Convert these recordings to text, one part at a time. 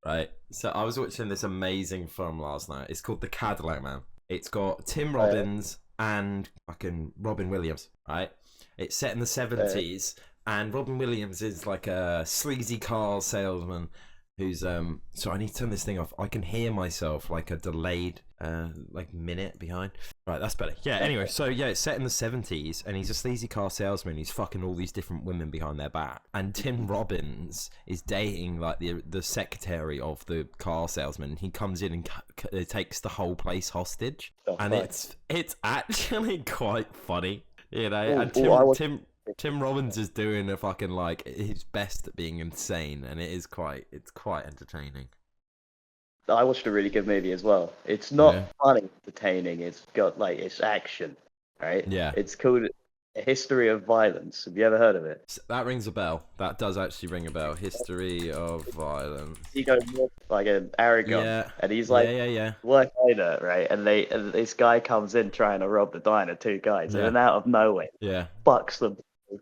right? So I was watching this amazing film last night. It's called The Cadillac Man. It's got Tim Robbins and fucking Robin Williams, right? It's set in the 70s, and Robin Williams is like a sleazy car salesman who's so I need to turn this thing off. I can hear myself like a delayed like minute behind. Right, that's better. Yeah, anyway, so yeah, it's set in the 70s, and he's a sleazy car salesman. He's fucking all these different women behind their back, and Tim Robbins is dating like the secretary of the car salesman. He comes in and takes the whole place hostage, and it's actually quite funny, you know. And Tim Robbins is doing a fucking like his best at being insane, and it's quite entertaining. I watched a really good movie as well. It's not funny, entertaining. It's got like it's action, right? Yeah. It's called A History of Violence. Have you ever heard of it? That rings a bell. That does actually ring a bell. History of Violence. He goes like an Aragon, and he's like, work later, right? And this guy comes in trying to rob the diner. Two guys, and then out of nowhere, fucks them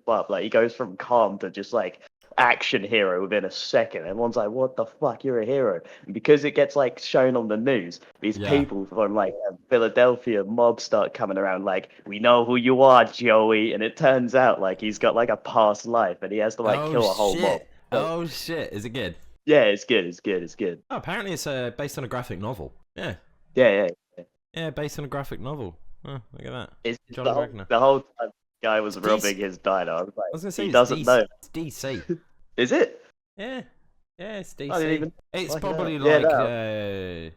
up. Like he goes from calm to just like action hero within a second. Everyone's like, what the fuck, you're a hero. And because it gets like shown on the news, these people from like Philadelphia mob start coming around like, we know who you are, Joey. And it turns out like he's got like a past life and he has to like kill a whole mob. Oh shit, is it good? Yeah, it's good. Oh, apparently it's based on a graphic novel. Yeah, based on a graphic novel. Oh, look at that. It's the whole time the guy was robbing his diner. I was like, gonna say, he doesn't know. It's DC. Is it? Yeah, it's DC. I didn't even it's probably like Vertigo.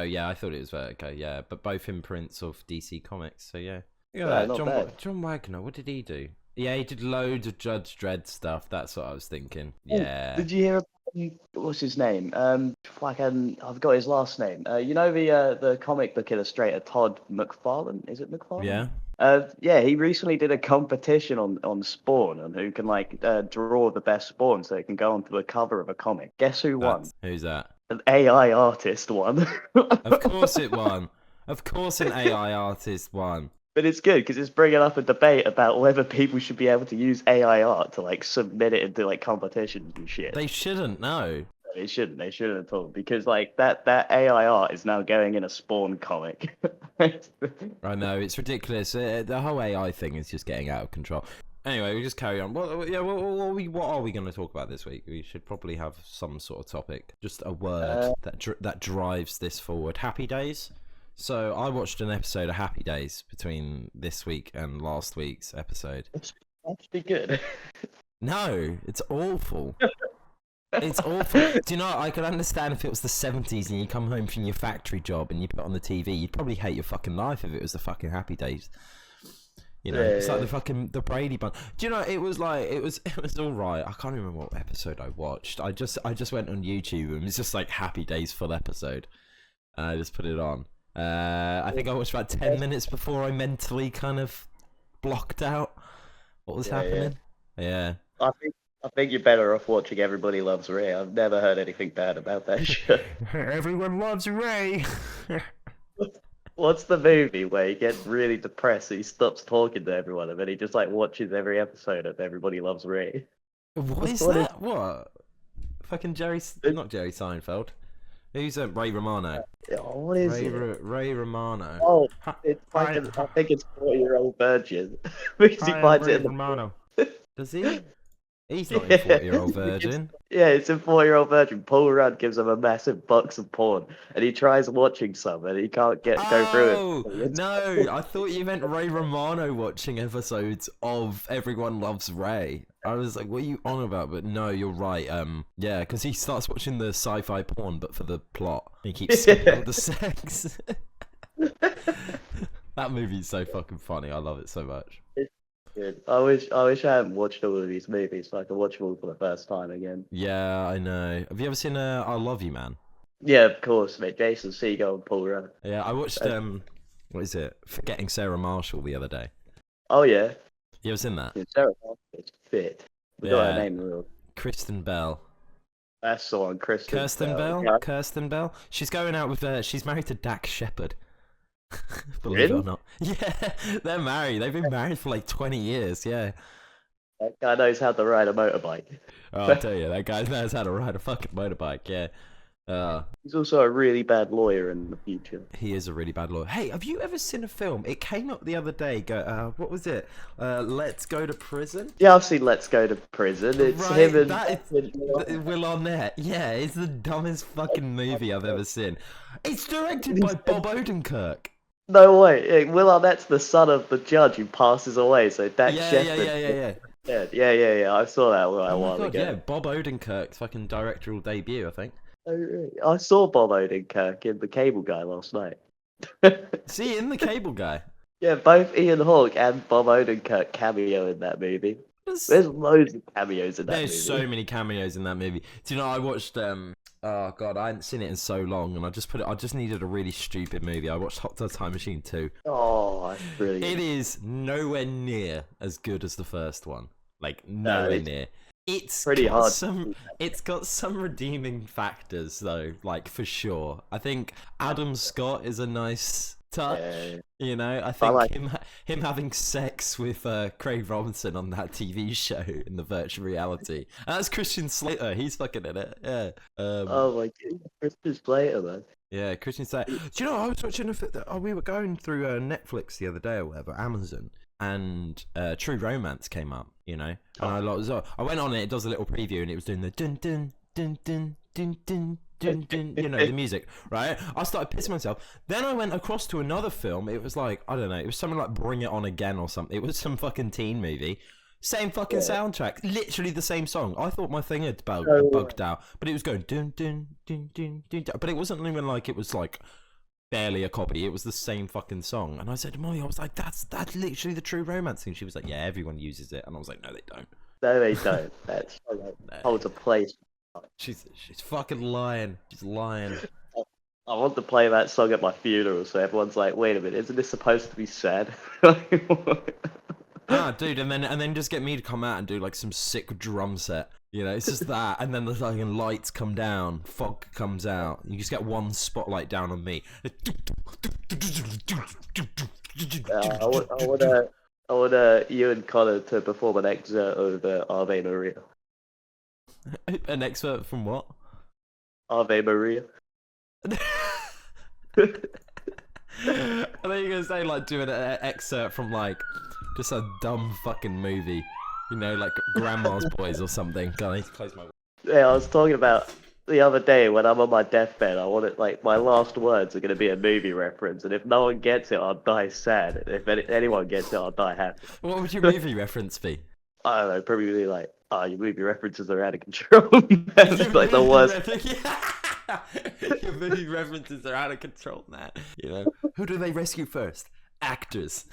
Yeah, I thought it was Vertigo. Yeah, but both imprints of DC Comics. So yeah, look at that. John Wagner. What did he do? Yeah, he did loads of Judge Dredd stuff. That's what I was thinking. Yeah. Did you hear? What's his name? Fucking, I've got his last name. You know the comic book illustrator Todd McFarlane? Is it McFarlane? Yeah. He recently did a competition on Spawn on who can like draw the best Spawn so it can go onto the cover of a comic. Guess who won? Who's that? An AI artist won. Of course it won. Of course an AI artist won. But it's good because it's bringing up a debate about whether people should be able to use AI art to like submit it into like competitions and shit. They shouldn't, no. They shouldn't at all because like that AI art is now going in a Spawn comic. I know, it's ridiculous. The whole AI thing is just getting out of control. Anyway, we just carry on. What are we going to talk about this week? We should probably have some sort of topic, just a word that drives this forward. Happy Days. So I watched an episode of Happy Days between this week and last week's episode. That's actually good. No, it's awful. It's awful. Do you know, I could understand if it was the 70s and you come home from your factory job and you put on the TV, you'd probably hate your fucking life if it was the fucking Happy Days. You know, it's like the Brady Bunch. Do you know, it was all right. I can't remember what episode I watched. I just went on YouTube and it was just like Happy Days full episode. And I just put it on. I think I watched about 10 minutes before I mentally kind of blocked out what was happening. Yeah. I think you're better off watching Everybody Loves Ray. I've never heard anything bad about that show. Everyone loves Ray. What's the movie where he gets really depressed and he stops talking to everyone and then he just like watches every episode of Everybody Loves Ray? What is that? What? Fucking not Jerry Seinfeld. Who's Ray Romano? What is it? Ray Romano. Oh, I think it's 40-Year-Old Virgin because he finds it in the Romano. Does he? He's not a 40-year-old virgin. It's a 4-year-old virgin. Paul Rudd gives him a massive box of porn, and he tries watching some, and he can't go through it. No, I thought you meant Ray Romano watching episodes of Everyone Loves Ray. I was like, what are you on about? But no, you're right. Yeah, because he starts watching the sci-fi porn, but for the plot. He keeps skipping all the sex. That movie's so fucking funny. I love it so much. Good. I wish I hadn't watched all of these movies so I could watch them all for the first time again. Yeah, I know. Have you ever seen I Love You, Man? Yeah, of course, mate. Jason Segel and Paul Rudd. Yeah, I watched what is it? Forgetting Sarah Marshall the other day. Oh yeah. You ever seen that? Yeah, Sarah Marshall is fit. We got her name wrong. Kristen Bell. That's the one, Kirsten Bell. Yeah. Kirsten Bell. She's going out with she's married to Dax Shepard. Believe Really? it or not. Yeah, they're married. They've been married for like 20 years, yeah. That guy knows how to ride a motorbike. Oh, I'll tell you, that guy knows how to ride a fucking motorbike. Yeah. He's also a really bad lawyer in the future. He is a really bad lawyer. Hey, have you ever seen a film? It came up the other day. What was it? Let's Go to Prison? Yeah, I've seen Let's Go to Prison. It's him and Will Arnett. Yeah, it's the dumbest fucking movie I've ever seen. It's directed by Bob Odenkirk. No way. Will Arnett's the son of the judge who passes away, so Dax Shepard. Yeah. I saw that a while ago. Yeah, Bob Odenkirk's fucking directorial debut, I think. Oh, really? I saw Bob Odenkirk in The Cable Guy last night. See, in The Cable Guy? Yeah, both Ian Hawke and Bob Odenkirk cameo in that movie. There's loads of cameos in that movie. There's so many cameos in that movie. Do you know, I watched, oh god, I hadn't seen it in so long, and I just needed a really stupid movie. I watched Hot Tub Time Machine 2. Oh, that's brilliant. It is nowhere near as good as the first one. Like, nowhere near. It's pretty hard. It's got some redeeming factors, though, like, for sure. I think Adam Scott is a nice touch. Yeah. You know, I think him having sex with Craig Robinson on that TV show in the virtual reality. And that's Christian Slater. He's fucking in it. Yeah. Oh my god, Christian Slater, man. Yeah, Christian Slater. Do you know, I was watching we were going through Netflix the other day or whatever, Amazon, and True Romance came up, you know, and I went on it. It does a little preview, and it was doing the dun dun dun dun dun dun dun dun, you know, the music, right? I started pissing myself. Then I went across to another film. It was like, I don't know, it was something like Bring It On Again or something. It was some fucking teen movie. Same fucking soundtrack, literally the same song. I thought my thing had bugged out, but it was going dun dun dun dun dun, but it wasn't even like it was like barely a copy. It was the same fucking song. And I said to Molly, I was like, that's literally the True Romance thing. She was like, yeah, everyone uses it. And I was like, no, they don't. No, they don't. That's holds a place. She's fucking lying. She's lying. I want to play that song at my funeral, so everyone's like, wait a minute, isn't this supposed to be sad? Dude, and then just get me to come out and do like some sick drum set. You know, it's just that, and then the fucking lights come down, fog comes out, you just get one spotlight down on me. I want you and Connor to perform an excerpt of Ave Maria. An excerpt from what? Ave Maria. I thought you were gonna say like doing an excerpt from like just a dumb fucking movie, you know, like Grandma's Boys or something. God, I need to close my. Yeah, I was talking about the other day when I'm on my deathbed. I want it like my last words are gonna be a movie reference, and if no one gets it, I'll die sad. And if anyone gets it, I'll die happy. What would your movie reference be? I don't know, probably like, your movie references are out of control. That's like the worst. Your movie references are out of control, man. You know, who do they rescue first? Actors.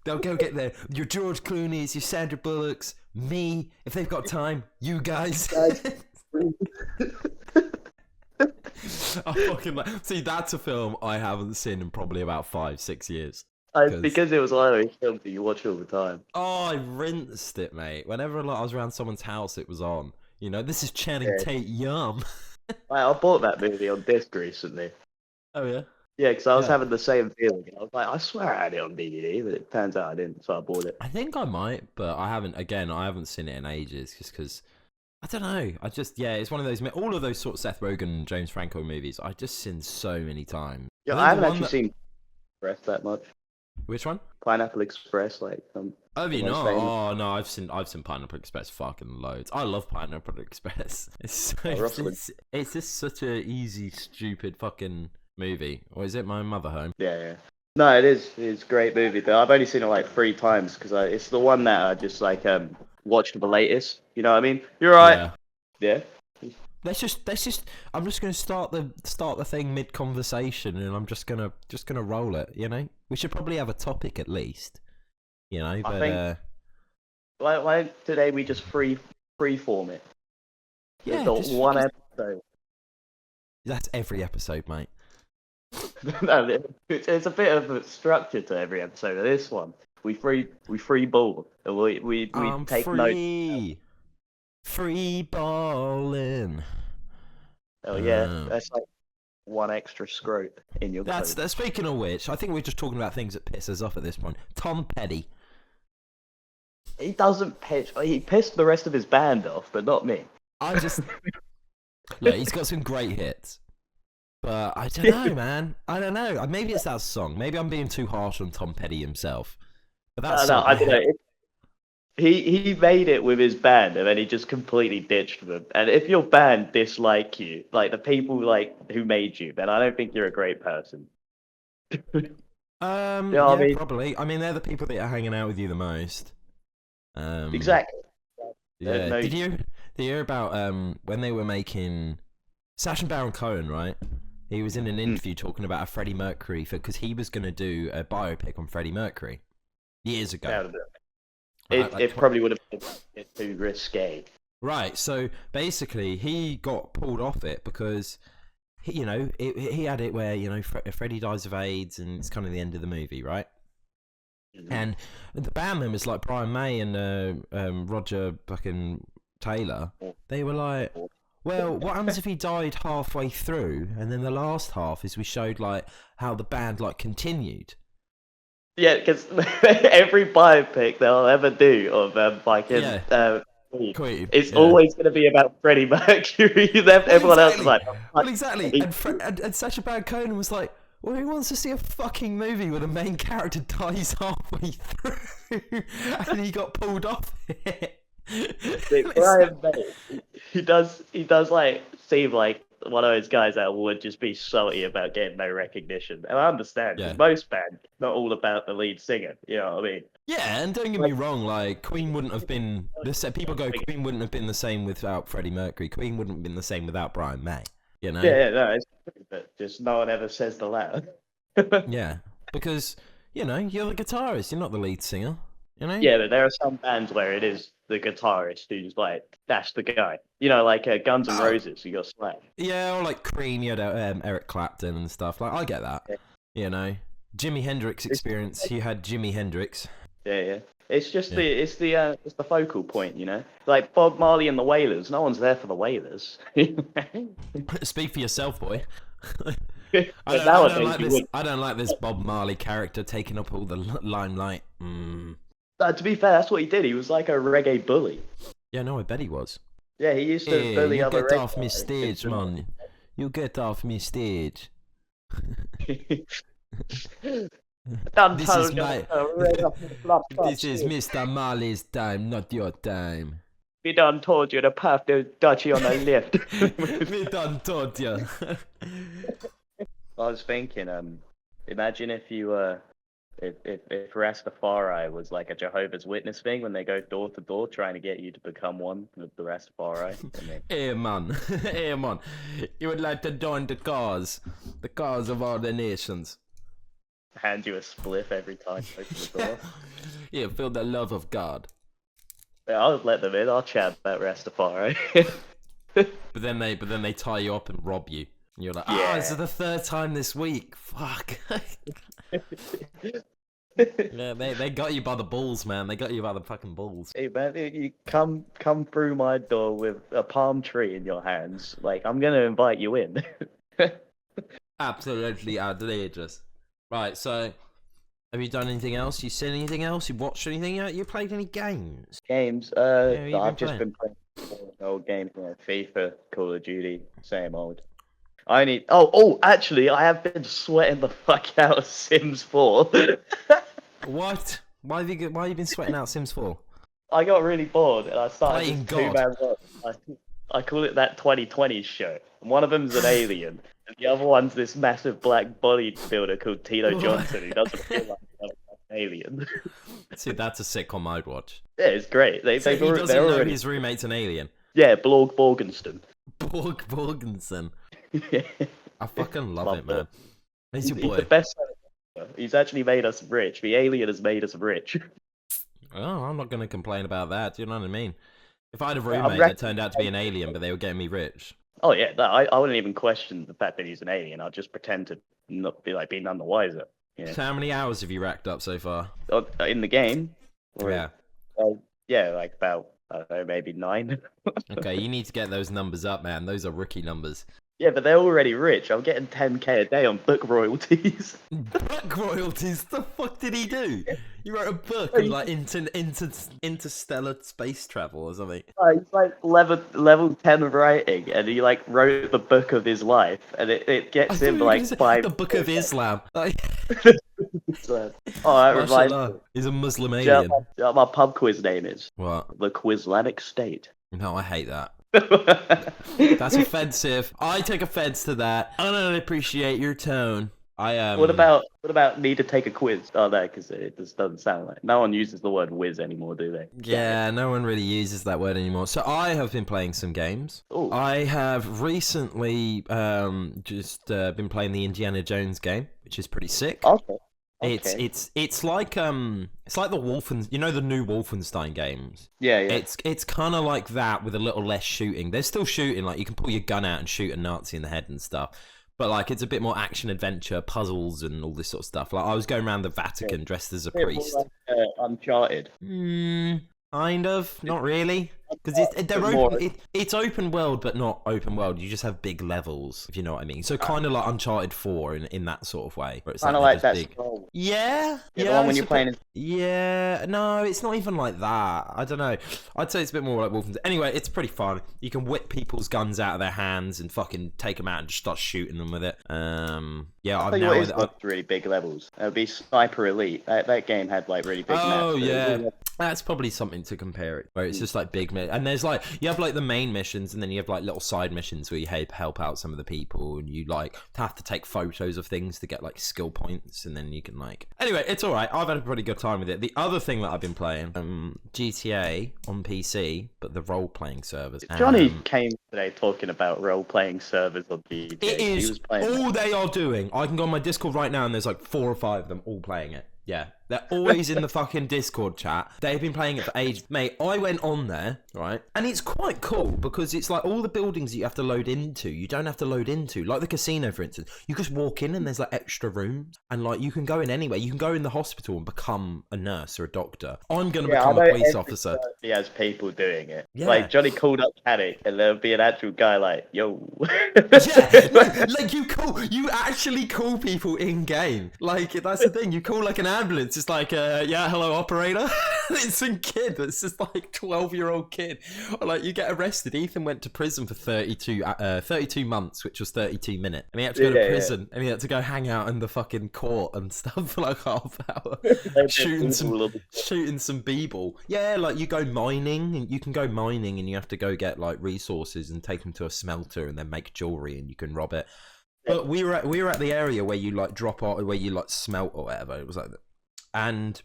They'll go get your George Clooney's, your Sandra Bullocks, me, if they've got time, you guys. I fucking see, that's a film I haven't seen in probably about 5-6 years. Because it was one of those films that you watch all the time. Oh, I rinsed it, mate. Whenever I was around someone's house, it was on. You know, this is Channing Tate Yum. I bought that movie on disc recently. Oh, yeah? Yeah, because I was having the same feeling. I was like, I swear I had it on DVD, but it turns out I didn't, so I bought it. I think I might, but I haven't seen it in ages, just because, I don't know. It's one of those, all of those sort of Seth Rogen and James Franco movies, I've just seen so many times. Yeah, I haven't actually seen Express that much. Which one? Pineapple Express, like. Have you not? Oh no, I've seen Pineapple Express fucking loads. I love Pineapple Express. It's just such a easy, stupid fucking movie. Or is it My Mother Home? Yeah. No, it is. It's a great movie, but I've only seen it like 3 times because it's the one that I just like watched the latest. You know what I mean? You're right. Yeah. Let's just. I'm just gonna start the thing mid conversation, and I'm just gonna roll it. You know, we should probably have a topic at least. You know, but I think, why today we just free form it? Yeah, just one episode. That's every episode, mate. No, it's a bit of a structure to every episode of this one. We free ball, and we take notes. Free balling. Oh yeah, that's like one extra scrote in your. That's speaking of which, I think we're just talking about things that piss us off at this point. Tom Petty. he doesn't piss. He pissed the rest of his band off, but not me. I just look. He's got some great hits, but I don't know, man. I don't know. Maybe it's that song. Maybe I'm being too harsh on Tom Petty himself. But that song, I don't know. He made it with his band, and then he just completely ditched them. And if your band dislike you, like the people like who made you, then I don't think you're a great person. Yeah, I mean? Probably. I mean, they're the people that are hanging out with you the most. Exactly. Yeah. No... Did you hear about when they were making Sacha Baron Cohen, right? He was in an interview talking about a Freddie Mercury because he was going to do a biopic on Freddie Mercury years ago. It probably would have been too risque. Right. So basically, he got pulled off it because he had it where Freddie dies of AIDS and it's kind of the end of the movie, right? Mm-hmm. And the band members like Brian May and Roger fucking Taylor, they were like, well, what happens if he died halfway through and then the last half is we showed like how the band like continued? Yeah, because every biopic they'll ever do of Queen, it's always going to be about Freddie Mercury. Everyone else is like, well, exactly. And Sacha Baron Cohen was like, well, who wants to see a fucking movie where the main character dies halfway through? And he got pulled off it. Brian May, he does like seem like one of those guys that would just be salty about getting no recognition. And I understand, because most bands, not all about the lead singer, you know what I mean? Yeah, and don't get me wrong, like, Queen wouldn't have been, people go, Queen wouldn't have been the same without Freddie Mercury, Queen wouldn't have been the same without Brian May, you know? Yeah, no, it's true, but just no one ever says the latter. Yeah, because, you're the guitarist, you're not the lead singer, you know? Yeah, but there are some bands where it is the guitarist who's like, that's the guy. Like Guns N' Roses, you got Slash. Yeah, or like Cream, you had Eric Clapton and stuff. Like, I get that. Yeah. Jimi Hendrix Experience, you had Jimi Hendrix. Yeah. It's just it's the focal point, Like Bob Marley and the Wailers. No one's there for the Wailers. Speak for yourself, boy. I don't like this Bob Marley character taking up all the limelight. To be fair, that's what he did. He was like a reggae bully. Yeah, no, I bet he was. Yeah, he used to bully other reggae. You get off me stage, man. You get off me stage. This is Mr. Marley's time, not your time. We done told you to path the duchy on the left. We done told you. I was thinking, imagine if you if Rastafari was like a Jehovah's Witness thing when they go door to door trying to get you to become one with the Rastafari. Hey man, you would like to join the cause of all the nations. Hand you a spliff every time you open the door. Yeah, feel the love of God. Yeah, I'll let them in. I'll chat about Rastafari. but then they tie you up and rob you. And you're like, this is the third time this week. Fuck. Yeah, they got you by the balls, man. They got you by the fucking balls. Hey man, you come through my door with a palm tree in your hands. Like, I'm gonna invite you in. Absolutely outrageous. Right, so have you done anything else? You seen anything else? You watched anything? You played any games? Games? I've just been playing old games, FIFA, Call of Duty, same old. Actually, I have been sweating the fuck out of Sims 4. What? Why have you been sweating out Sims 4? I got really bored and I started playing God. I call it that 2020 show. And one of them's an alien, and the other one's this massive black bodybuilder called Tito Johnson who doesn't feel like an alien. See, that's a sitcom I'd watch. Yeah, it's great. He doesn't know his roommate's an alien. Yeah, Blorg Borgensen. Blorg Borgensen. Yeah. I fucking love it, man. He's your boy. He's the best. He's actually made us rich. The alien has made us rich. Oh, I'm not going to complain about that. Do you know what I mean? If I had a roommate that turned out to be an alien, but they were getting me rich. Oh yeah, I wouldn't even question the fact that he's an alien. I'd just pretend to not be be none the wiser. Yeah. So how many hours have you racked up so far? In the game? Yeah. Like about, I don't know, maybe 9. Okay, you need to get those numbers up, man. Those are rookie numbers. Yeah, but they're already rich. I'm getting 10k a day on book royalties. Book royalties? The fuck did he do? You wrote a book of like interstellar space travel or something. He's like level 10 of writing, and he like wrote the book of his life, and it gets him like 5. The Book of Islam. Oh, that reminds me. He's a Muslim alien. You know what my pub quiz name is? What? The Quislamic State. No, I hate that. That's offensive. I take offense to that. I don't appreciate your tone. What about need to take a quiz? Oh no, because it just doesn't sound like. No one uses the word whiz anymore, do they? Yeah, no one really uses that word anymore. So I have been playing some games. Ooh. I have recently just been playing the Indiana Jones game, which is pretty sick. Okay. It's like the the new Wolfenstein games. Yeah. It's kind of like that with a little less shooting. There's still shooting, like you can pull your gun out and shoot a Nazi in the head and stuff. But like it's a bit more action adventure, puzzles and all this sort of stuff. Like I was going around the Vatican dressed as a priest. More like, Uncharted. Kind of, not really, because it's open world, but not open world. You just have big levels, if you know what I mean. So kind of like Uncharted 4 in that sort of way. Kind of like that. Big... Yeah. The one when you're playing. Yeah, no, it's not even like that. I don't know. I'd say it's a bit more like Wolfenstein. Anyway, it's pretty fun. You can whip people's guns out of their hands and fucking take them out and just start shooting them with it. Yeah, I've now really big levels. It would be Sniper Elite. That game had like really big maps. Oh yeah. That's probably something to compare it, where it's just like big, and there's like you have like the main missions, and then you have like little side missions where you help out some of the people, and you like have to take photos of things to get like skill points, and then you can like. Anyway, it's all right. I've had a pretty good time with it. The other thing that I've been playing, GTA on PC, but the role-playing servers. Johnny came today talking about role-playing servers on GTA. It is all they are doing. I can go on my Discord right now, and there's like 4 or 5 of them all playing it. Yeah, they're always in the fucking Discord chat. They've been playing it for ages. Mate, I went on there, right? And it's quite cool because it's like all the buildings that you have to load into, you don't have to load into. Like the casino, for instance. You just walk in and there's like extra rooms. And like you can go in anywhere. You can go in the hospital and become a nurse or a doctor. I'm going to become a police officer. He has people doing it. Yeah. Like Johnny called up Panic and there'll be an actual guy like, yo. Yeah, like you actually call people in game. Like that's the thing. You call like an ambulance. It's like, yeah, hello, operator. It's some kid that's just like 12-year-old kid. Or like you get arrested. Ethan went to prison for 32 months, which was 32 minutes, and he had to go to prison, and he had to go hang out in the fucking court and stuff for like half hour, shooting some b-ball. Yeah, like you go mining, and you can go mining, and you have to go get like resources and take them to a smelter, and then make jewelry, and you can rob it. But we were at the area where you like drop out, where you like smelt or whatever. It was like, and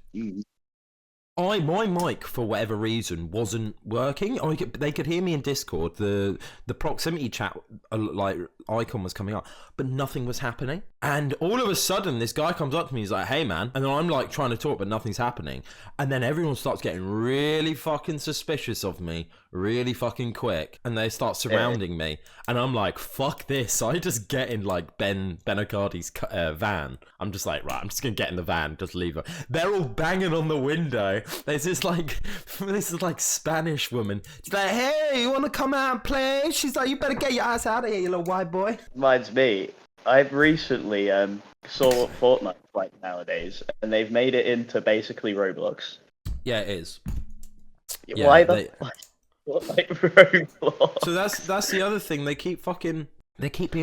my mic for whatever reason wasn't working. They could hear me in Discord. The proximity chat like icon was coming up, but nothing was happening. And all of a sudden, this guy comes up to me. He's like, "Hey, man," and then I'm like trying to talk, but nothing's happening. And then everyone starts getting really fucking suspicious of me, really fucking quick, and they start surrounding me. And I'm like, "Fuck this!" I just get in like Ben Accardi's van. I'm just like, right, I'm just gonna get in the van, just leave her. They're all banging on the window. There's this like Spanish woman. She's like, "Hey, you want to come out and play?" She's like, "You better get your ass out of here, you little white boy." Mine's me. I've recently saw what Fortnite's like nowadays, and they've made it into basically Roblox. Yeah, it is. Yeah, why the fuck? Like Roblox? So that's the other thing. They keep being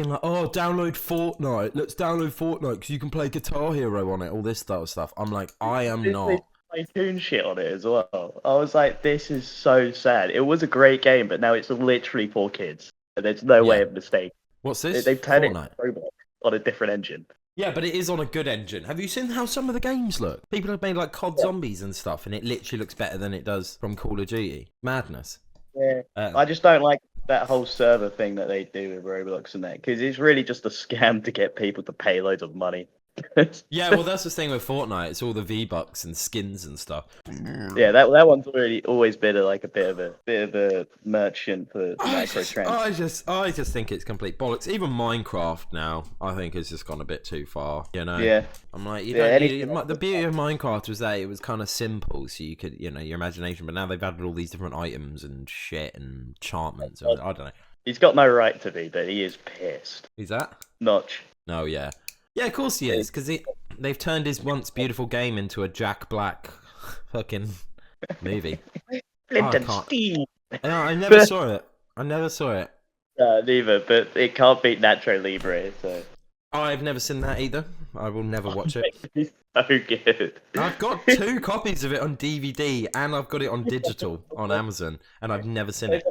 like, "Oh, download Fortnite. Let's download Fortnite because you can play Guitar Hero on it." All this style of stuff. I'm like, I am not. Tycoon shit on it as well. I was like, this is so sad. It was a great game, but now it's literally for kids. And there's no way of mistake. What's this? They've turned Fortnite? It Roblox on a different engine. Yeah, but it is on a good engine. Have you seen how some of the games look? People have made like COD Zombies and stuff, and it literally looks better than it does from Call of Duty. Madness. Yeah, I just don't like that whole server thing that they do with Roblox and that, because it's really just a scam to get people to pay loads of money. Yeah, well, that's the thing with Fortnite. It's all the V-Bucks and skins and stuff. Yeah, that one's always been a bit of a merchant for microtransactions. I just think it's complete bollocks. Even Minecraft now, I think, has just gone a bit too far. You know? Yeah. I'm like, the beauty of Minecraft was that it was kind of simple, so you could, your imagination. But now they've added all these different items and shit and enchantments. And, I don't know. He's got no right to be, but he is pissed. Who's that? Notch. Oh, yeah. Yeah, of course he is, because they've turned his once beautiful game into a Jack Black fucking movie. Flint and Steel. I never saw it. Neither, but it can't beat Nacho Libre, so... I've never seen that either. I will never watch it. It's so good. I've got 2 copies of it on DVD, and I've got it on digital on Amazon, and I've never seen it.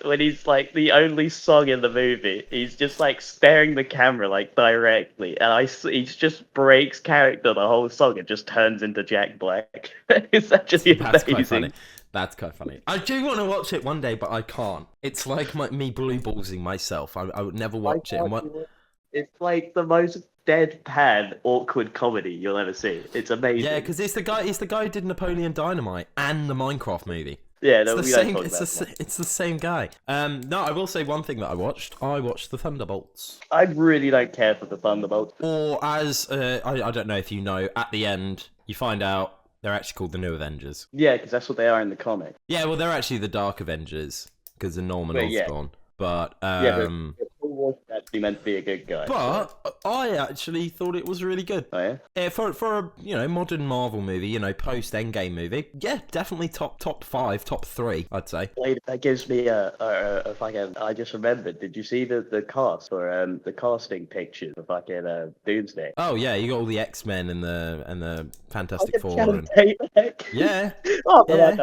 When he's like the only song in the movie, he's just like staring the camera like directly, and he just breaks character the whole song. It just turns into Jack Black. It's actually That's amazing. Quite funny. That's quite funny. I do want to watch it one day, but I can't. It's like me blue ballsing myself. I would never watch it. It's like the most deadpan, awkward comedy you'll ever see. It's amazing. Yeah, because it's the guy who did Napoleon Dynamite and the Minecraft movie. Yeah, it's the same guy. No, I will say one thing that I watched. I watched the Thunderbolts. I really don't care for the Thunderbolts. Or as I don't know if you know, at the end you find out they're actually called the New Avengers. Yeah, because that's what they are in the comic. Yeah, well, they're actually the Dark Avengers because of Norman Osborn. But was actually meant to be a good guy. But I actually thought it was really good. Oh yeah. For a modern Marvel movie, post Endgame movie, yeah, definitely top 5, top 3, I'd say. That gives me a fucking. I just remembered. Did you see the cast or the casting pictures of fucking Doomsday? Oh yeah, you got all the X-Men and the Fantastic Four. Yeah. Oh, yeah.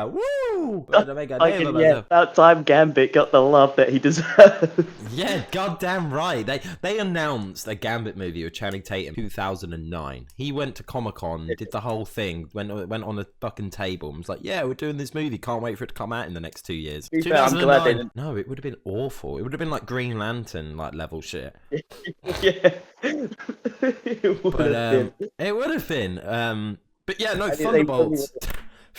Woo! That time Gambit got the love that he deserves. Yeah, goddamn right. They announced a Gambit movie with Channing Tatum in 2009. He went to Comic-Con, did the whole thing, went on a fucking table and was like, yeah, we're doing this movie, can't wait for it to come out in the next 2 years. 2009. No, it would have been awful. It would have been like Green Lantern level shit. Yeah. It would have been. But yeah, no,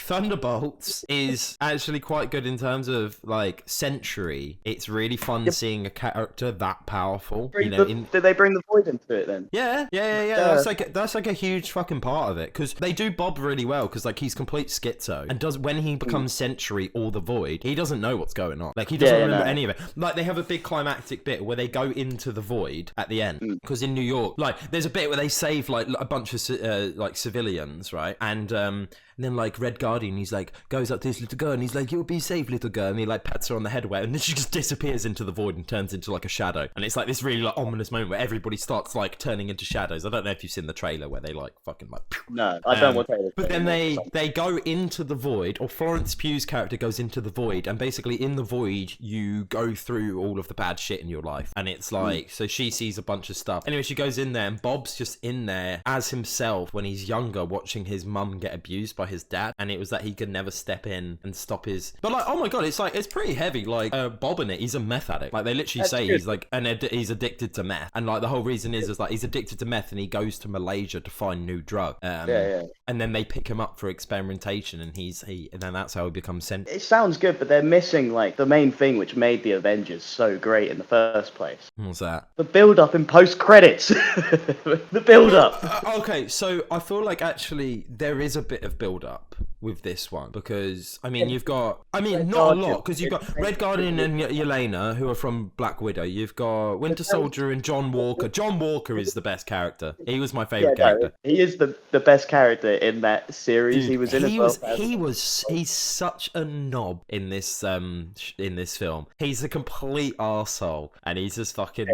Thunderbolts is actually quite good in terms of like Sentry. It's really fun seeing a character that powerful. Did they bring the Void into it then? Yeah. That's like a huge fucking part of it because they do Bob really well because like he's complete schizo and when he becomes Sentry or the Void, he doesn't know what's going on. Like he doesn't remember any of it. Like they have a big climactic bit where they go into the Void at the end because in New York, like there's a bit where they save like a bunch of like civilians, right? And then like Red Guardian, he's like goes up to this little girl and he's like, "You'll be safe, little girl," and he like pats her on the head and then she just disappears into the void and turns into like a shadow. And it's like this really like ominous moment where everybody starts like turning into shadows. I don't know if you've seen the trailer where they like fucking like. No, I don't want to. But then they go into the void, or Florence Pugh's character goes into the void, and basically in the void you go through all of the bad shit in your life, and it's like so she sees a bunch of stuff. Anyway, she goes in there and Bob's just in there as himself when he's younger, watching his mum get abused by his dad, and it was that he could never step in and stop his. But like, oh my god, it's like it's pretty heavy. Like Bob in it, he's a meth addict. Like they literally say he's like he's addicted to meth, and like the whole reason is like he's addicted to meth, and he goes to Malaysia to find new drug. And then they pick him up for experimentation, and and then that's how he becomes sent. It sounds good, but they're missing like the main thing which made the Avengers so great in the first place. What's that? The build up in post credits. The build up. Okay, so I feel like actually there is a bit of build up with this one because you've got not a lot because you've got Red Guardian and Yelena who are from Black Widow. You've got Winter Soldier and John Walker. John Walker is the best character. He was my favorite character. He is the best character in that series. Dude, he was in as well. He's such a knob in this film. He's a complete arsehole and he's just fucking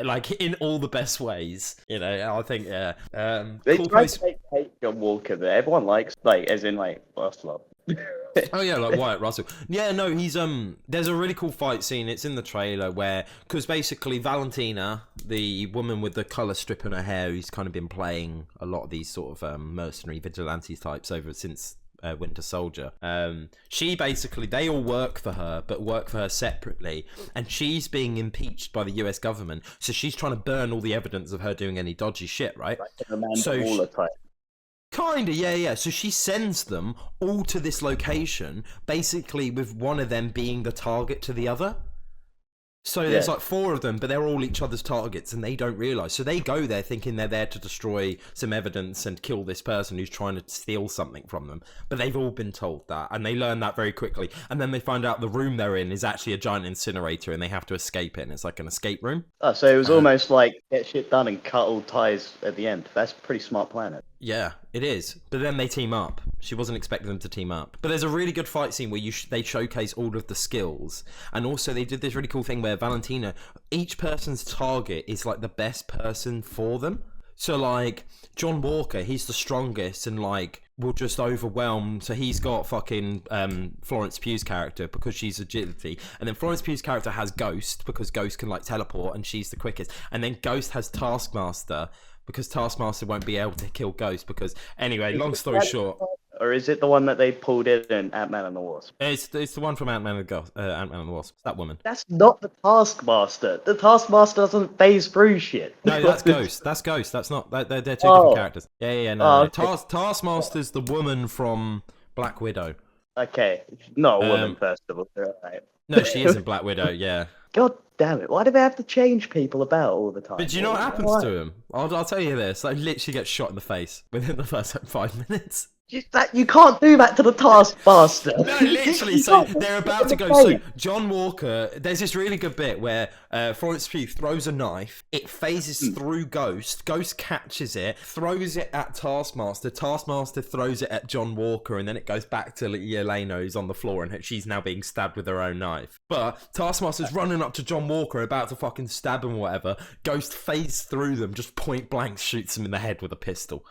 like in all the best ways. I think they try to hate John Walker, but everyone likes as in Russell. Oh yeah, like Wyatt Russell. Yeah, no, he's there's a really cool fight scene. It's in the trailer because basically Valentina, the woman with the colour strip in her hair, who's kind of been playing a lot of these sort of mercenary vigilante types over since Winter Soldier. She basically, they all work for her, but work for her separately, and she's being impeached by the US government. So she's trying to burn all the evidence of her doing any dodgy shit, right? Kinda, yeah. So she sends them all to this location, basically with one of them being the target to the other. So there's like 4 of them, but they're all each other's targets, and they don't realise. So they go there thinking they're there to destroy some evidence and kill this person who's trying to steal something from them. But they've all been told that, and they learn that very quickly. And then they find out the room they're in is actually a giant incinerator, and they have to escape it, and it's like an escape room. Oh, so it was almost like get shit done and cut all ties at the end. That's a pretty smart plan. Yeah, it is. But then they team up. She wasn't expecting them to team up. But there's a really good fight scene where they showcase all of the skills. And also they did this really cool thing where Valentina, each person's target is like the best person for them. So like John Walker, he's the strongest and like will just overwhelm. So he's got fucking Florence Pugh's character because she's agility. And then Florence Pugh's character has Ghost because Ghost can like teleport and she's the quickest. And then Ghost has Taskmaster because Taskmaster won't be able to kill Ghost because... Anyway, long story short... Or is it the one that they pulled in Ant-Man and the Wasp? It's the one from Ant-Man and the Wasp. It's that woman. That's not the Taskmaster. The Taskmaster doesn't phase through shit. No, that's Ghost. That's Ghost. That's not... They're 2 different characters. Yeah, no. Okay. Taskmaster's the woman from Black Widow. Okay. Not a woman, first of all. Right. No, she isn't Black Widow, yeah. God damn it. Why do they have to change people about all the time? But do you know what happens to him? I'll tell you this. They literally get shot in the face within the first 5 minutes. You can't do that to the Taskmaster. No, literally. So they're about to go. So John Walker, there's this really good bit where Florence Pugh throws a knife. It phases through Ghost. Ghost catches it, throws it at Taskmaster. Taskmaster throws it at John Walker, and then it goes back to Yelena, who's on the floor, and she's now being stabbed with her own knife. But Taskmaster's running up to John Walker, about to fucking stab him or whatever. Ghost phased through them, just point blank shoots him in the head with a pistol.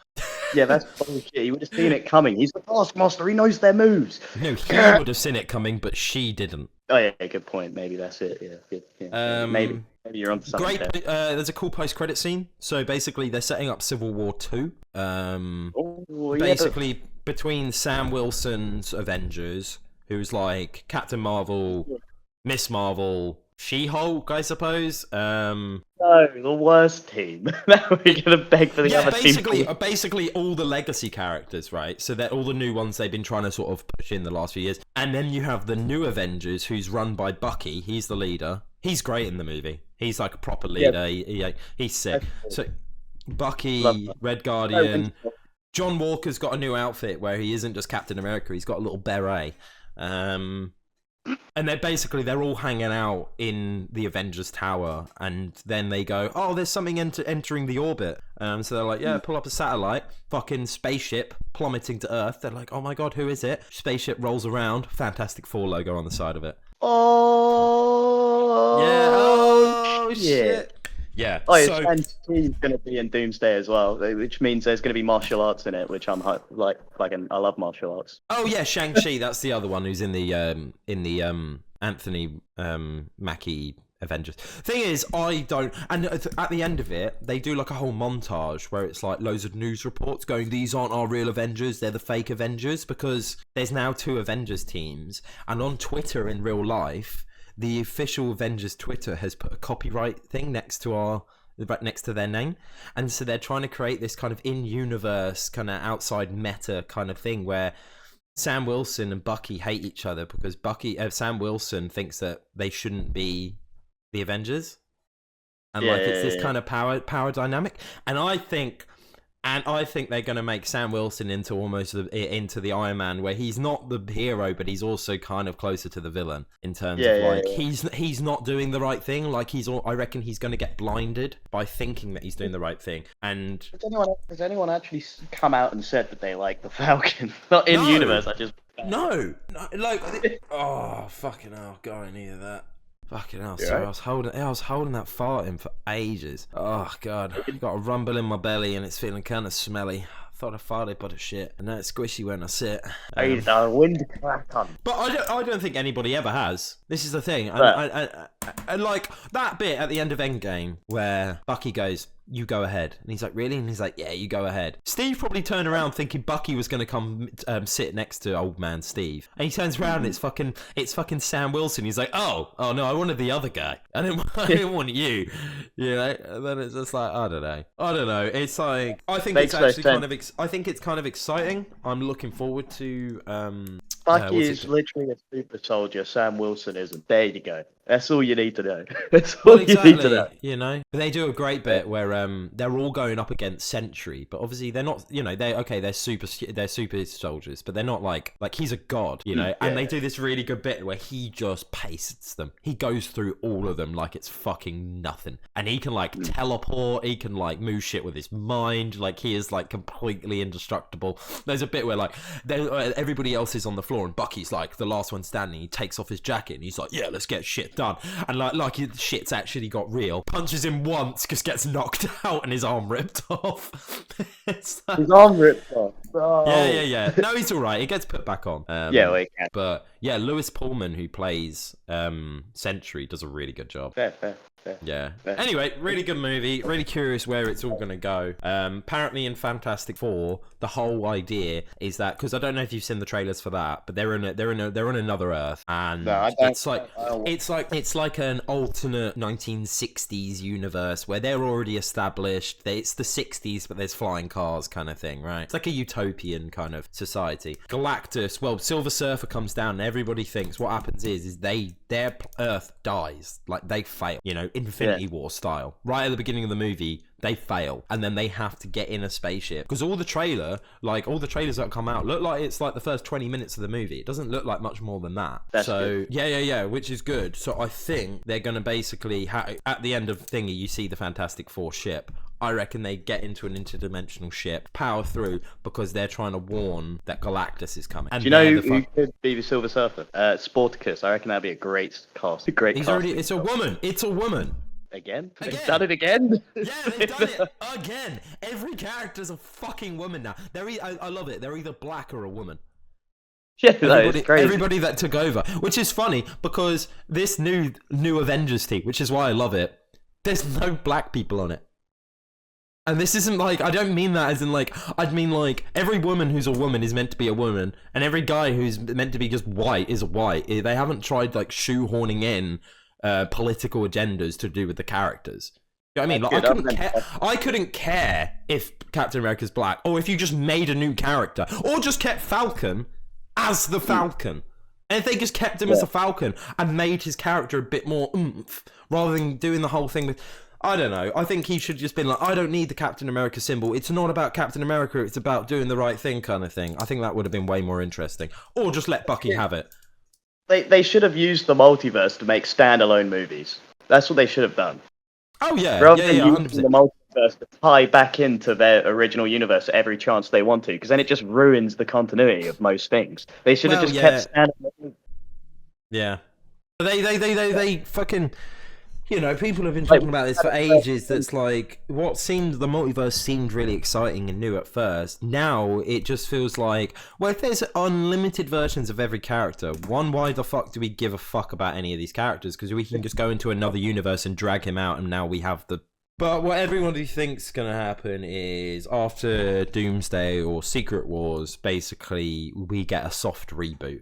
Yeah, that's bullshit. He would have seen it coming. He's the Taskmaster. He knows their moves. No, he would have seen it coming, but she didn't. Oh yeah, good point. Maybe that's it. Yeah, good. Yeah. Maybe you're onto something. Great. There's a cool post-credit scene. So basically, they're setting up Civil War 2. Basically, between Sam Wilson's Avengers, who's like Captain Marvel, Miss Marvel, She-Hulk, I suppose. No, the worst team. Now we're gonna beg for the other team. Basically, all the legacy characters, right? So they're all the new ones they've been trying to sort of push in the last few years. And then you have the new Avengers, who's run by Bucky. He's the leader. He's great in the movie. He's like a proper leader. Yep. He's sick. So Bucky, Red Guardian. John Walker's got a new outfit where he isn't just Captain America. He's got a little beret. And they're all hanging out in the Avengers Tower, and then they go, oh, there's something entering the orbit. So they're like, yeah, pull up a satellite, fucking spaceship plummeting to Earth. They're like, oh my god, who is it? Spaceship rolls around, Fantastic Four logo on the side of it. Oh, yeah, oh shit. Yeah. Oh, so Shang-Chi's going to be in Doomsday as well, which means there's going to be martial arts in it, which I'm like, fucking, I love martial arts. Oh yeah, Shang-Chi. That's the other one who's in the Anthony Mackie Avengers. Thing is, I don't. And at the end of it, they do like a whole montage where it's like loads of news reports going, "These aren't our real Avengers; they're the fake Avengers," because there's now 2 Avengers teams, and on Twitter in real life, the official Avengers Twitter has put a copyright thing next to their name, and so they're trying to create this kind of in-universe, kind of outside meta kind of thing where Sam Wilson and Bucky hate each other because Sam Wilson thinks that they shouldn't be the Avengers, and it's this kind of power dynamic, and I think they're going to make Sam Wilson into almost into the Iron Man, where he's not the hero, but he's also kind of closer to the villain in terms of he's not doing the right thing. Like I reckon he's going to get blinded by thinking that he's doing the right thing. And has anyone actually come out and said that they like the Falcon? Not in universe. No, like oh fucking hell, God, I needed that. Fucking hell, sorry, I was holding that fart in for ages. Oh god, got a rumble in my belly and it's feeling kind of smelly. I thought I farted, but it's shit, and now it's squishy when I sit. Wind crack on. But I don't think anybody ever has. This is the thing. I like that bit at the end of Endgame where Bucky goes, "You go ahead," and he's like, "Really?" And he's like, "Yeah, you go ahead." Steve probably turned around thinking Bucky was going to come sit next to old man Steve, and he turns around and it's fucking Sam Wilson. He's like, "Oh no, I wanted the other guy. I didn't want you." You know. And then it's just like I don't know. It's like I think it's actually kind of think it's kind of exciting. I'm looking forward to. Bucky is literally a super soldier. Sam Wilson isn't. There you go. That's all you need to know. That's all you need to know. You know, but they do a great bit where they're all going up against Sentry, but obviously they're not. You know, they're super soldiers, but they're not like he's a god. You know, and they do this really good bit where he just pastes them. He goes through all of them like it's fucking nothing, and he can like teleport. He can like move shit with his mind. Like he is like completely indestructible. There's a bit where like everybody else is on the floor and Bucky's like the last one standing. He takes off his jacket and he's like, yeah, let's get shit done. And like his shit's actually got real. Punches him once, just gets knocked out and his arm ripped off. His arm ripped off. Oh. Yeah. No, he's all right. He gets put back on. He can. But yeah, Lewis Pullman, who plays Sentry, does a really good job. Fair. Yeah. Anyway, really good movie. Really curious where it's all going to go. Apparently in Fantastic Four, the whole idea is that, because I don't know if you've seen the trailers for that, but they're on another Earth, and it's like an alternate 1960s universe where they're already established. It's the 60s, but there's flying cars kind of thing, right? It's like a utopian kind of society. Galactus, well, Silver Surfer comes down, and everybody thinks what happens is their Earth dies, like they fail, you know, Infinity War style. Right at the beginning of the movie, they fail, and then they have to get in a spaceship, because all the trailers that come out look like it's like the first 20 minutes of the movie. It doesn't look like much more than that. That's good. Yeah, which is good. So I think they're gonna basically at the end of thingy, you see the Fantastic Four ship. I reckon they get into an interdimensional ship, power through, because they're trying to warn that Galactus is coming. And do you know who could be the Silver Surfer? Sporticus. I reckon that'd be a great cast. It's a woman. It's a woman. Again? They've done it again? Yeah, they've done it again. Every character's a fucking woman now. I love it. They're either black or a woman. Yeah, it's crazy. Everybody that took over, which is funny because this new Avengers team, which is why I love it, there's no black people on it. And this isn't like, I don't mean that as in like, I'd mean like every woman who's a woman is meant to be a woman, and every guy who's meant to be just white is white. They haven't tried like shoehorning in political agendas to do with the characters. You know what I mean? Like, I couldn't care if Captain America's black, or if you just made a new character, or just kept Falcon as the Falcon. And if they just kept him as the Falcon and made his character a bit more oomph, rather than doing the whole thing with, I don't know, I think he should just been like, I don't need the Captain America symbol. It's not about Captain America, it's about doing the right thing kind of thing. I think that would have been way more interesting. Or just let Bucky have it. They should have used the multiverse to make standalone movies. That's what they should have done. Oh, yeah. Rather than using the multiverse to tie back into their original universe every chance they want to, because then it just ruins the continuity of most things. They should have just kept standalone. Yeah. They fucking... You know, people have been talking about this for ages. That's like, the multiverse seemed really exciting and new at first. Now, it just feels like, well, if there's unlimited versions of every character, why the fuck do we give a fuck about any of these characters? Because we can just go into another universe and drag him out, and now we have the... But what everybody thinks is going to happen is, after Doomsday or Secret Wars, basically, we get a soft reboot.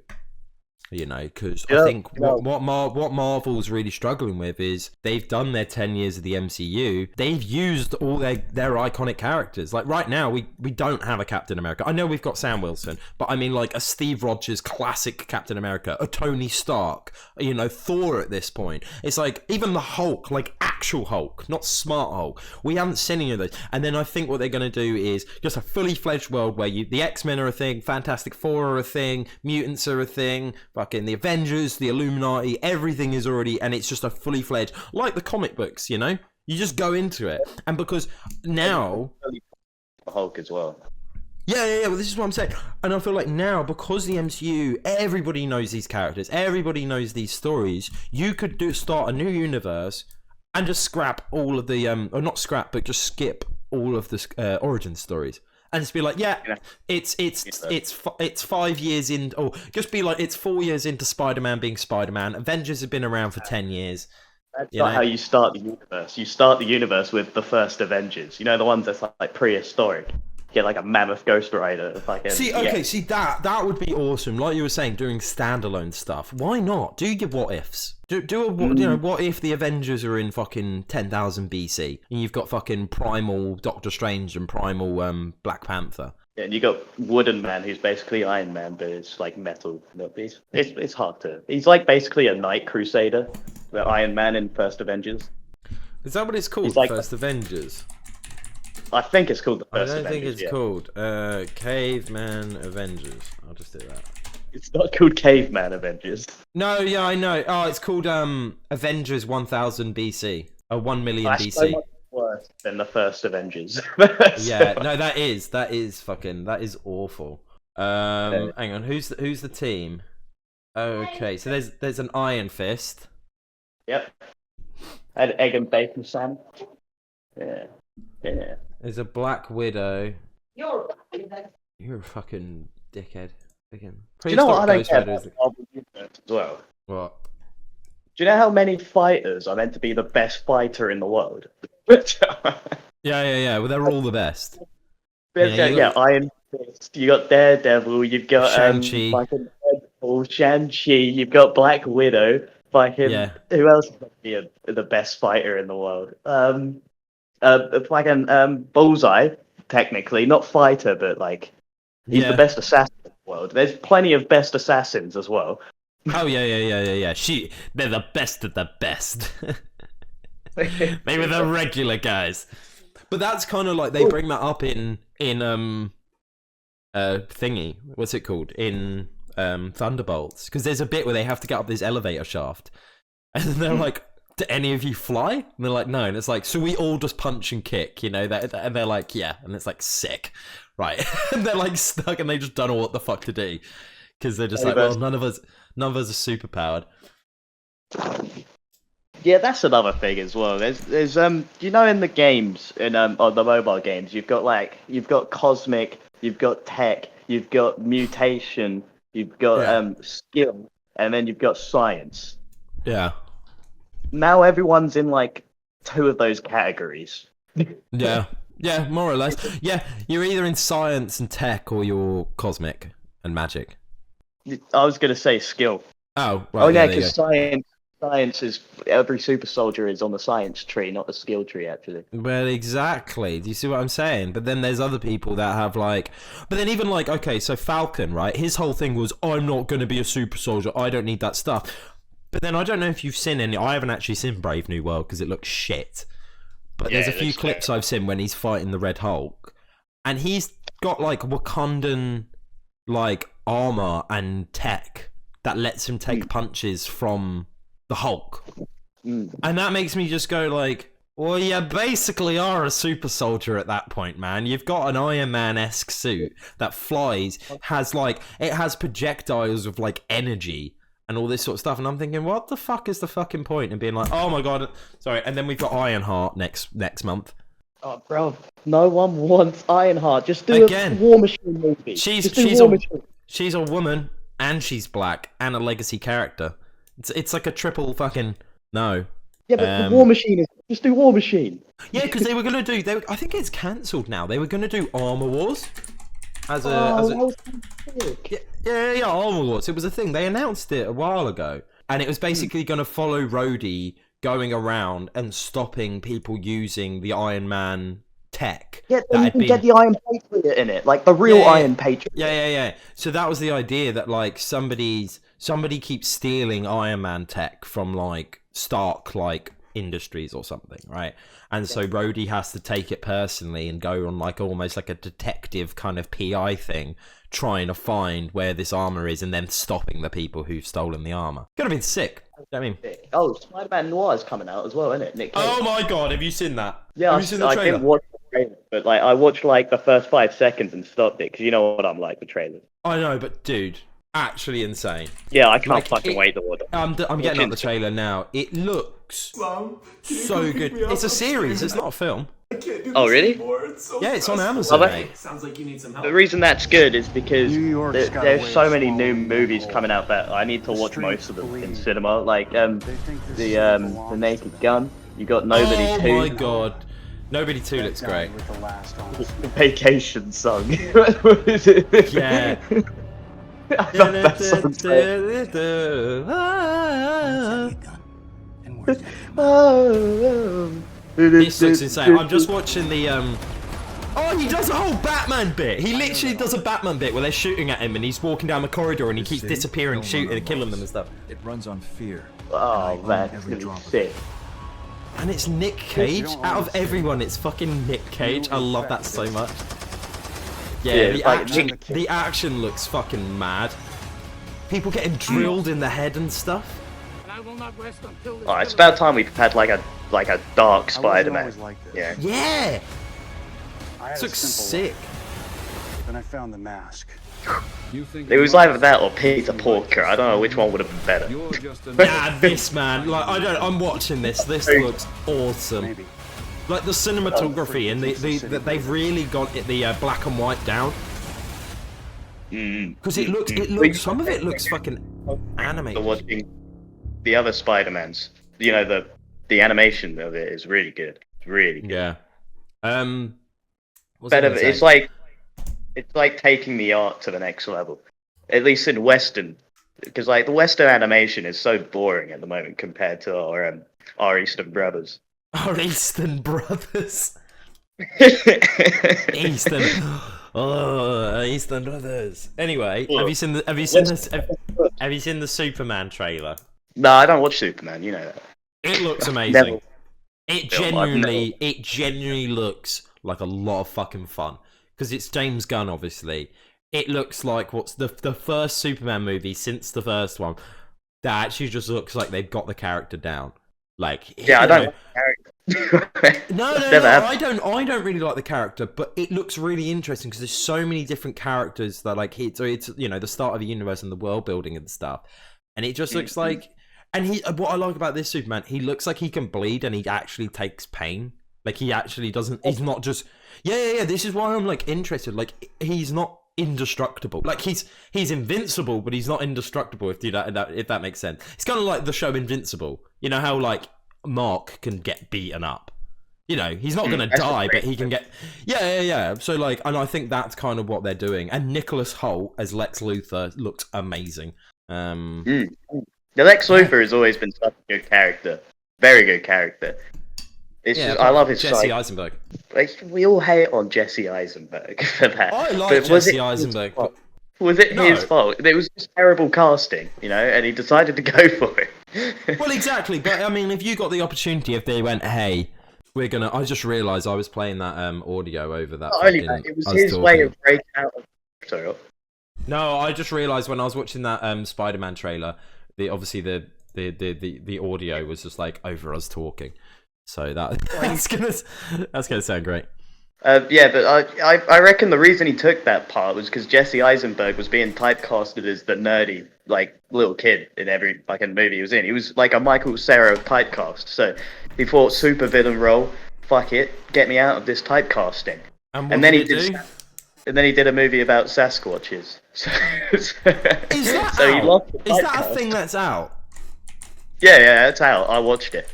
You know, because I think what Marvel's really struggling with is they've done their 10 years of the MCU. They've used all their iconic characters. Like right now, we don't have a Captain America. I know we've got Sam Wilson, but I mean like a Steve Rogers classic Captain America, a Tony Stark, you know, Thor at this point. It's like even the Hulk, like actual Hulk, not smart Hulk. We haven't seen any of those. And then I think what they're going to do is just a fully fledged world where the X-Men are a thing, Fantastic Four are a thing, mutants are a thing, fucking the Avengers, the Illuminati, everything is already, and it's just a fully fledged, like the comic books, you know? You just go into it. And because now... Hulk as well. Yeah, well, this is what I'm saying. And I feel like now, because the MCU, everybody knows these characters, everybody knows these stories, you could start a new universe and just scrap all of the, or not scrap, but just skip all of the origin stories. And just be like, it's 5 years in, or just be like, it's 4 years into Spider-Man being Spider-Man. Avengers have been around for 10 years. That's not how you start the universe. You start the universe with the first Avengers. You know, the ones that's like prehistoric. Get like a mammoth Ghost Rider. See, that would be awesome. Like you were saying, doing standalone stuff. Why not? Do your what ifs. What if the Avengers are in fucking 10,000 BC and you've got fucking primal Doctor Strange and primal Black Panther? Yeah, and you got Wooden Man, who's basically Iron Man, but it's like metal. It's hard to. He's like basically a Night Crusader, the Iron Man in First Avengers. Is that what it's called? He's like, First Avengers. I think it's called the First Avengers. I don't think it's called Caveman Avengers. I'll just do that. It's not called Caveman Avengers. No, yeah, I know. Oh, it's called Avengers 1000 BC. 1 million BC. So much worse than the First Avengers. Yeah, no, that is awful. Hang on, who's the team? Okay, so there's an Iron Fist. Yep. And Egg and Bacon Sam. Yeah. There's a Black Widow. You're a fucking dickhead. Again. Do you know what I don't get about Marvel Universe as well? What? Do you know how many fighters are meant to be the best fighter in the world? Yeah. Well, they're all the best. Iron Fist. You got Daredevil. You've got Shang-Chi. fucking Deadpool, Shang-Chi. You've got Black Widow. Fucking who else is be the best fighter in the world? Fucking Bullseye. Technically, not fighter, but like he's the best assassin in the world. There's plenty of best assassins as well. Oh yeah. They're the best of the best. They were the regular guys. But that's kind of like they bring that up in thingy. What's it called? In Thunderbolts, because there's a bit where they have to get up this elevator shaft, and they're like, "Do any of you fly?" And they're like, "No." And it's like, "So we all just punch and kick, you know?" And they're like, "Yeah." And it's like, sick, right? And they're like stuck, and they just don't know what the fuck to do, because they're just like, "Well, none of us are super powered." Yeah, that's another thing as well. There's you know, in the games, on the mobile games, you've got cosmic, you've got tech, you've got mutation, you've got skill, and then you've got science. Yeah. Now everyone's in like 2 of those categories. Yeah, more or less. Yeah, you're either in science and tech, or you're cosmic and magic. I was gonna say skill. Oh, right. Oh yeah, because science is, every super soldier is on the science tree, not the skill tree, actually. Well, exactly. Do you see what I'm saying? But then there's other people that have like, but then even like, okay, so Falcon, right? His whole thing was, I'm not going to be a super soldier. I don't need that stuff. But then I don't know if you've seen any. I haven't actually seen Brave New World because it looks shit. But there's a few clips I've seen when he's fighting the Red Hulk, and he's got like Wakandan like armor and tech that lets him take punches from the Hulk. And that makes me just go like, well, you basically are a super soldier at that point, man. You've got an Iron Man-esque suit that flies, it has projectiles of like energy and all this sort of stuff, and I'm thinking, what the fuck is the fucking point in being like, oh my god, sorry. And then we've got Ironheart next month. Oh, bro, no one wants Ironheart. Just do a War Machine movie. She's a woman, and she's black, and a legacy character. It's like a triple fucking no. Yeah, but the War Machine is just do War Machine. Yeah, because they were gonna do. I think it's cancelled now. They were gonna do Armor Wars. Yeah, Armor Wars. It was a thing. They announced it a while ago, and it was basically going to follow Rhodey going around and stopping people using the Iron Man tech. Yeah, then you can get the Iron Patriot in it, like the real Iron Patriot. Yeah. So that was the idea, that like somebody keeps stealing Iron Man tech from like Stark like Industries or something, right? And so Rhodey has to take it personally and go on like almost like a detective kind of PI thing, trying to find where this armor is and then stopping the people who've stolen the armor. Could have been sick. You know what I mean? Oh, Spider-Man Noir is coming out as well, isn't it? Nick Cage. Oh my god, have you seen that? Yeah, have you seen the trailer? I didn't watch the trailer, but like I watched like the first 5 seconds and stopped it, because you know what I'm like with trailers. I know, but dude, actually insane. Yeah, I can't fucking wait to order. I'm getting up the trailer now. It looks so good. It's a series. It's not a film. Oh really? Yeah, it's on Amazon. Mate. Sounds like you need some help. The reason that's good is because there's so many new movies coming out that I need to watch most of them in cinema. Like the Naked Gun. You got Nobody 2. Oh my god. Nobody 2 looks great. The Vacation song. What is it? Yeah. That This looks insane. I'm just watching the Oh, he does a whole Batman bit. He literally does a Batman bit where they're shooting at him and he's walking down the corridor and he keeps disappearing, shooting and killing them and stuff. It runs on fear. Oh man, it's gonna be sick. And it's Nick Cage. Out of everyone, it's fucking Nick Cage. I love that so much. Yeah, the action looks fucking mad. People getting drilled in the head and stuff. Oh, it's about time we've had like a dark Spider-Man. Yeah. Yeah. This looks sick. Then I found the mask. It was either that or Peter Porker. I don't know which one would have been better. Nah, this man. Like I'm watching this. This looks awesome. Maybe. Like the cinematography and they've really got it, the black and white down. Because it looks. Some of it looks fucking animated. Watching the other Spider-Mans, you know, the animation of it is really good. It's really good. Yeah. Better. It's like taking the art to the next level. At least in Western, because like the Western animation is so boring at the moment compared to our Eastern brothers. Our Eastern brothers. Eastern brothers. Anyway, have you seen the Superman trailer? No, I don't watch Superman. You know that. It looks amazing. It genuinely looks like a lot of fucking fun because it's James Gunn, obviously. It looks like what's the first Superman movie since the first one that actually just looks like they've got the character down. Like, yeah, I don't like the character. No, I don't really like the character, but it looks really interesting because there's so many different characters that like it's you know the start of the universe and the world building and stuff, and it just looks like. And what I like about this Superman, he looks like he can bleed and he actually takes pain. Like he actually doesn't. He's not just. Yeah. This is why I'm like interested. Like he's not indestructible. Like he's invincible, but he's not indestructible. If that makes sense. It's kind of like the show Invincible. You know how like Mark can get beaten up. You know he's not gonna die, but he can get. Yeah. So like, and I think that's kind of what they're doing. And Nicholas Hoult as Lex Luthor looks amazing. The Lex Luthor has always been such a good character. Very good character. It's just, I love his Jesse Eisenberg. Like, we all hate on Jesse Eisenberg for that. I like Jesse Eisenberg. But... Was it his fault? It was just terrible casting, you know, and he decided to go for it. Well, exactly. But, I mean, if you got the opportunity, if they went, hey, we're going to... I just realised I was playing that audio over that. Not only that, it was his way of breaking out of... Sorry. No, I just realised when I was watching that Spider-Man trailer... Obviously the audio was just like over us talking, so that's gonna sound great. Yeah, but I reckon the reason he took that part was because Jesse Eisenberg was being typecasted as the nerdy like little kid in every fucking movie he was in. He was like a Michael Cera typecast, so he thought supervillain role. Fuck it, get me out of this typecasting. And then he did. And then he did a movie about Sasquatches. Is that out? Is that a thing that's out? Yeah, it's out. I watched it.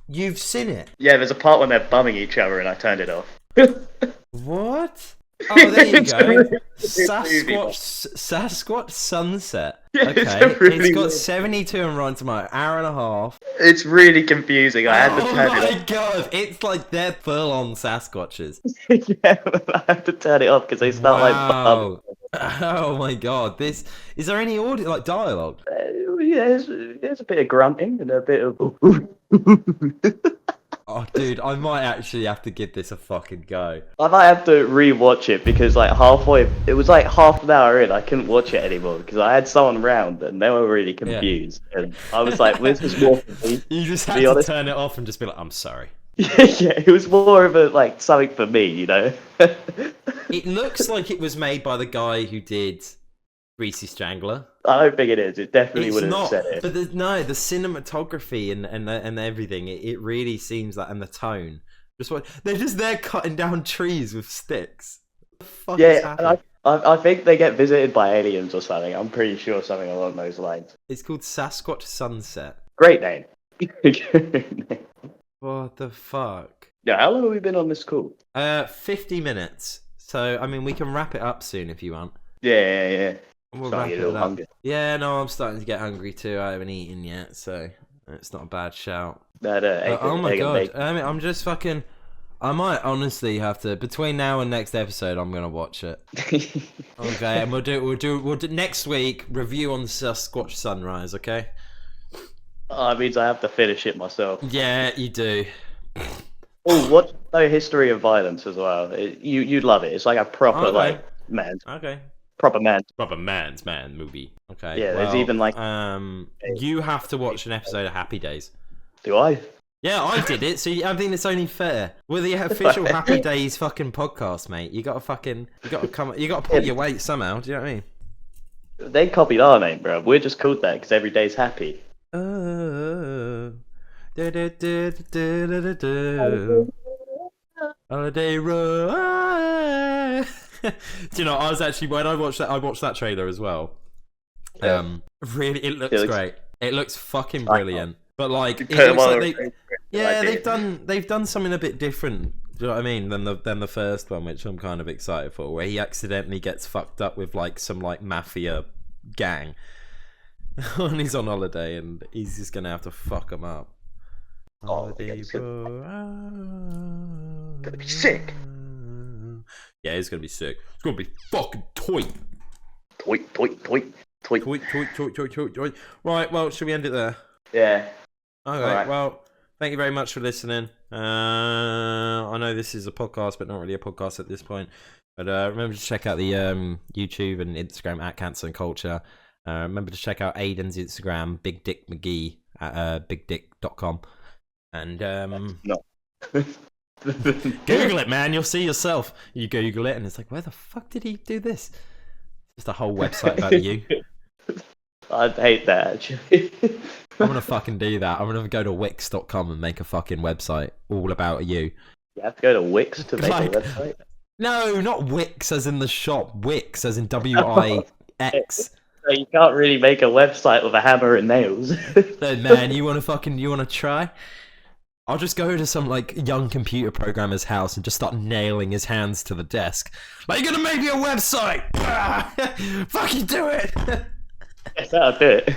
You've seen it? Yeah, there's a part when they're bumming each other and I turned it off. What? Oh, there you go. Sasquatch Sunset. Yeah, okay, it's got 72 and Rotten Tomatoes, hour and a half. It's really confusing. I had to turn it off. Oh my god, it's like they're full on Sasquatches. Yeah, I have to turn it off because they start like. Oh my god, is there any audio, like dialogue? Yeah, there's a bit of grunting and a bit of. Oh, dude, I might actually have to give this a fucking go. I might have to re-watch it because, like, it was like half an hour in, I couldn't watch it anymore because I had someone around and they were really confused. Yeah. And I was like, well, this is more for me. You just had to turn it off and just be like, I'm sorry. Yeah, it was more of a, something for me, you know? It looks like it was made by the guy who did Greasy Strangler. I don't think it is. It definitely wouldn't have said it. But the cinematography and everything, it really seems that, and the tone. They're just there cutting down trees with sticks. What the fuck is happening? I think they get visited by aliens or something. I'm pretty sure something along those lines. It's called Sasquatch Sunset. Great name. What the fuck? Yeah, how long have we been on this call? 50 minutes. So, I mean, we can wrap it up soon if you want. Yeah. We'll wrap it up. Yeah, no, I'm starting to get hungry too. I haven't eaten yet, so it's not a bad shout. Oh my god! I mean, I'm just fucking. I might honestly have to, between now and next episode, I'm gonna watch it. Okay, and we'll do next week review on Sasquatch Sunrise. Okay. Oh, that means I have to finish it myself. Yeah, you do. Oh, what? No History of Violence as well. You'd love it. It's like a proper man. Okay. Proper man's movie. Okay. Yeah, there's even like. You have to watch an episode of Happy Days. Do I? Yeah, I did it, so I think it's only fair. We're the official Happy Days fucking podcast, mate. You gotta pull your weight somehow. Do you know what I mean? They copied our name, bro. We're just called that because every day's happy. Holiday road. Do you know? When I watched that trailer as well. Really, it looks great. It looks fucking brilliant. But like, it looks like they've done something a bit different. Do you know what I mean? Than the first one, which I'm kind of excited for, where he accidentally gets fucked up with like some like mafia gang, and he's on holiday, and he's just gonna have to fuck them up. Oh, it's gonna be sick. Yeah, it's gonna be sick. It's gonna be fucking toy. Right, well, should we end it there? Yeah. Okay, right. Well, thank you very much for listening. I know this is a podcast, but not really a podcast at this point. But remember to check out the YouTube and Instagram at Cancer and Culture. Remember to check out Aydan's Instagram, Big Dick McGee at bigdick.com. And Google it, man. You'll see yourself. You Google it, and it's like, where the fuck did he do this? Just a whole website about you. I'd hate that, actually. I'm gonna fucking do that. I'm gonna go to Wix.com and make a fucking website all about you. You have to go to Wix to make a website? No, not Wix as in the shop. Wix as in W-I-X. So you can't really make a website with a hammer and nails. So, man, you wanna try? I'll just go to some like young computer programmer's house and just start nailing his hands to the desk. Like, you're gonna make me a website! Fucking do it! Yes, that'll do it.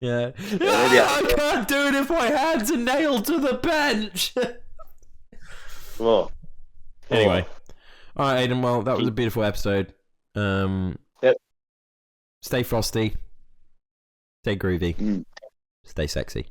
Yeah. I can't do it if my hands are nailed to the bench! Whoa. Anyway. Alright, Aydan, well, that was a beautiful episode. Yep. Stay frosty. Stay groovy. Stay sexy.